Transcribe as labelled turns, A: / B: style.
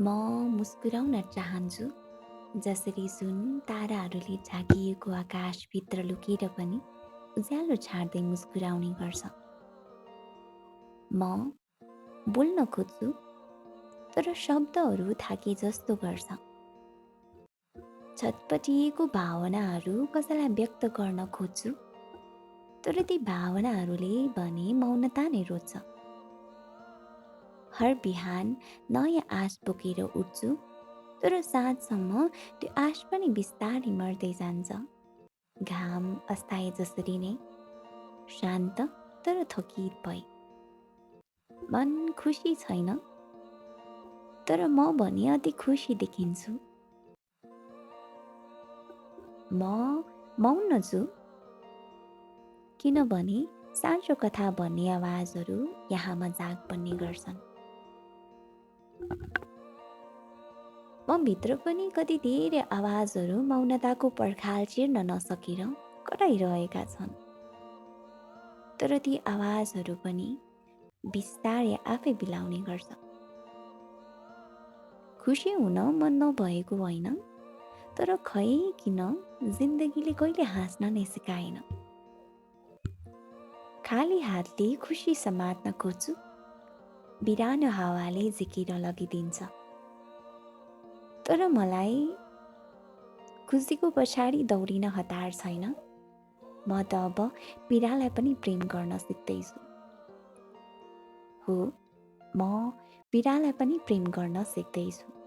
A: म मुस्कुराउन चाहन्छु जसरी जुन ताराहरूले झाकिएको आकाशभित्र लुकेर पनि उज्यालो छाड्दै मुस्कुराउने गर्छ। म बोल्न खोज्छु तर शब्दहरू थाके जस्तो गर्छ। छटपटिएको भावनाहरू कसैलाई व्यक्त गर्न खोज्छु तर ती भावनाहरूले भने मौनता नै रोज्छ। हर बिहान नयाँ आश बोकेर उठ्छु तर साँझसम्म त्यो आश पनि बिस्तारै मर्दै जान्छ। घाम अस्ताए जसरी नै शान्त तर थकित भई। मन खुसी छैन तर म भने अति खुसी देखिन्छु। म मौन छु किनभने साँचो कथा भन्ने आवाजहरू यहाँ मजाक बन्ने गर्छन्। म भित्र पनि कति धेरै आवाजहरू मौनताको पर्खाल चिर्न नसकेर कराइरहेका छन्। तर ती आवाजहरू पनि बिस्तारै आफै बिलाउने गर्छ। खुसी हुन मन नभएको होइन तर खै किन जिन्दगीले कहिले हाँस्न नै सिकाएन। खाली हातले खुसी समात्न खोज्छु बिरानो हावाले झिकेर लगिदिन्छ। तर मलाई खुसीको पछाडि दौडिन हतार छैन। म त अब पीडालाई पनि प्रेम गर्न सिक्दैछु। हो, म पीडालाई पनि प्रेम गर्न सिक्दैछु।